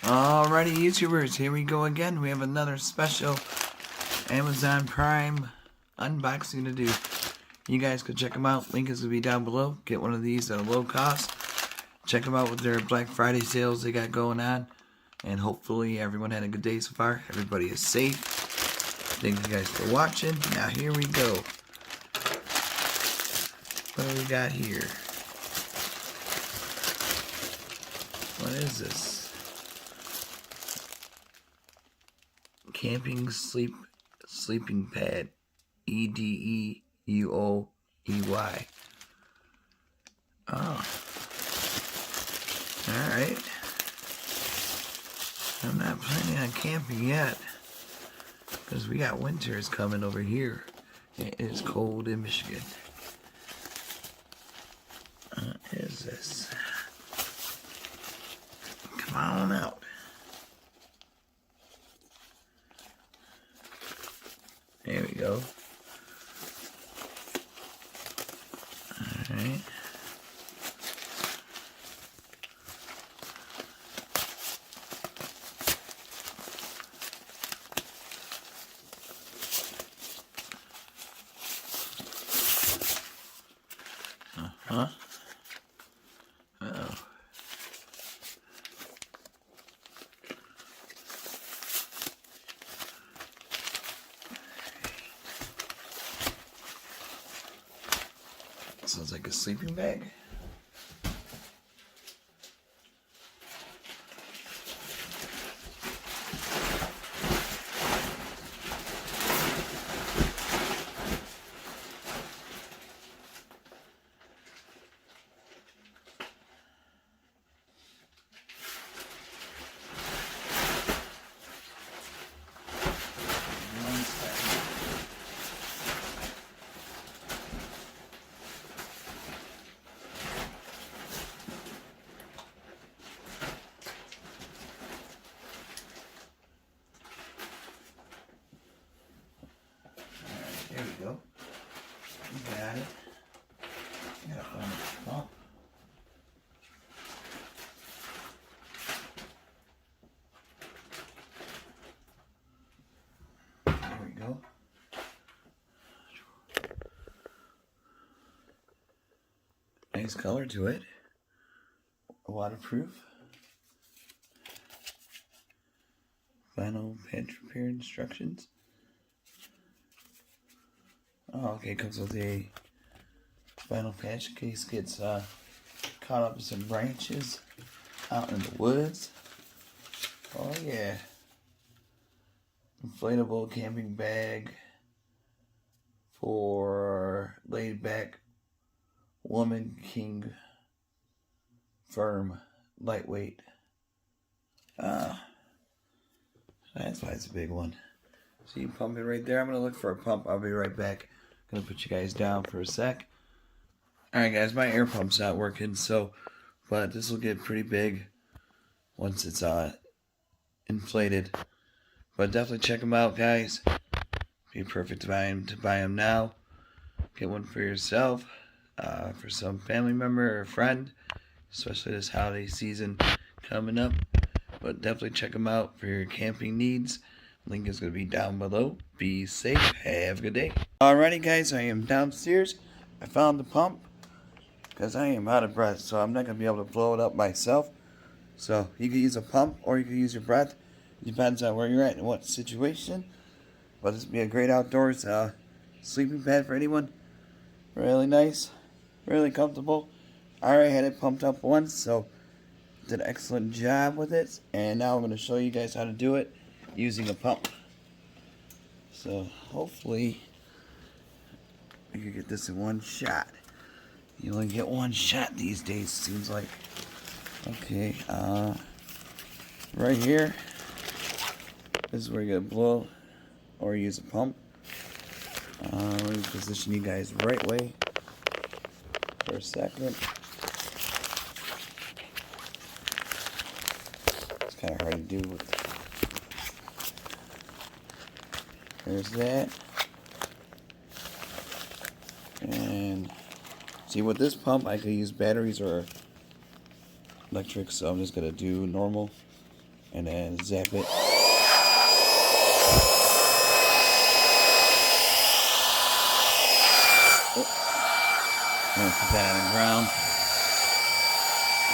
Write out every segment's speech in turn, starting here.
Alrighty, YouTubers, here we go again. We have another special Amazon Prime unboxing to do. You guys can check them out. Link is going to be down below. Get one of these at a low cost. Check them out with their Black Friday sales they got going on. And hopefully everyone had a good day so far. Everybody is safe. Thank you guys for watching. Now here we go. What do we got here? What is this? Camping sleeping pad. EDEUOEY. Oh. Alright. I'm not planning on camping yet, because we got winters coming over here. It is cold in Michigan. What is this? Come on out. There we go. Alright. Uh-huh. Uh-oh. Sounds like a sleeping bag. There we go. You got it. You gotta find the pump. There we go. Nice color to it. Waterproof. Final patch repair instructions. Oh, okay, comes with a vinyl patch in case it gets caught up in some branches out in the woods. Oh yeah. Inflatable camping bag for Laidback Woman King Firm Lightweight. That's why it's a big one. So you pump it right there. I'm going to look for a pump. I'll be right back. Gonna put you guys down for a sec. Alright guys, my air pump's not working, so but this will get pretty big once it's inflated. But definitely check them out, guys. Be perfect to buy them now. Get one for yourself, for some family member or friend, especially this holiday season coming up. But definitely check them out for your camping needs. Link is going to be down below. Be safe. Have a good day. Alrighty guys, I am downstairs. I found the pump because I am out of breath, so I'm not going to be able to blow it up myself. So you can use a pump or you can use your breath. It depends on where you're at and what situation. But this will be a great outdoors sleeping pad for anyone. Really nice. Really comfortable. I already had it pumped up once, so did an excellent job with it. And now I'm going to show you guys how to do it using a pump. So hopefully we can get this in one shot. You only get one shot these days, seems like. Okay, right here, this is where you gotta blow or use a pump. Let me position you guys the right way for a second. It's kind of hard to do. There's that. And see, with this pump, I could use batteries or electric, so I'm just gonna do normal and then zap it. I'm gonna put that on the ground.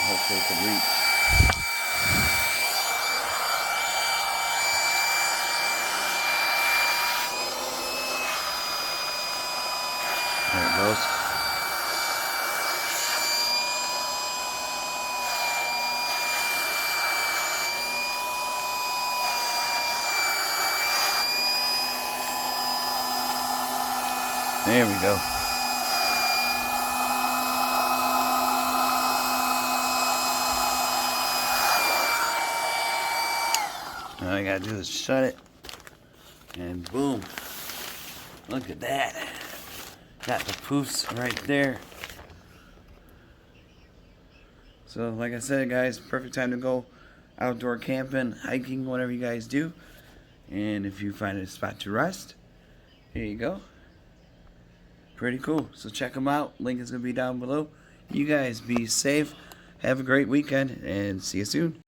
Hopefully it can reach. There it goes. There we go. All I gotta do is shut it, and boom. Look at that. Got the poofs right there. So like I said, guys, perfect time to go outdoor camping, hiking, whatever you guys do. And if you find a spot to rest, here you go. Pretty cool. So check them out. Link is going to be down below. You guys be safe. Have a great weekend and see you soon.